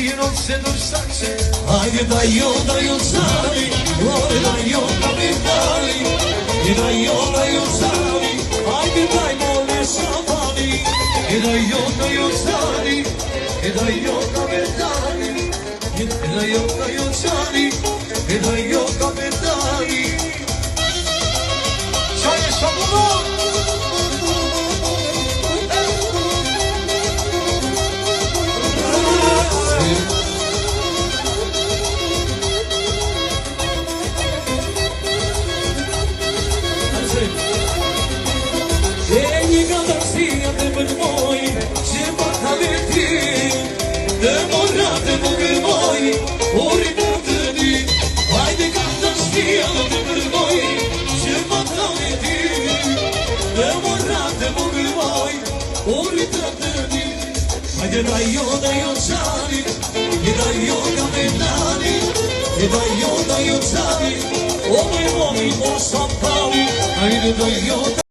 non se non sace Hajde da jo zari Ore da jo kapitali Da jo zari Hajde daj mole safari Da jo zari Da jo kapitali Da jo zari Da jo kapitali Çaj sabunu Da jo zari Da jo kapitali Da jo zari O moj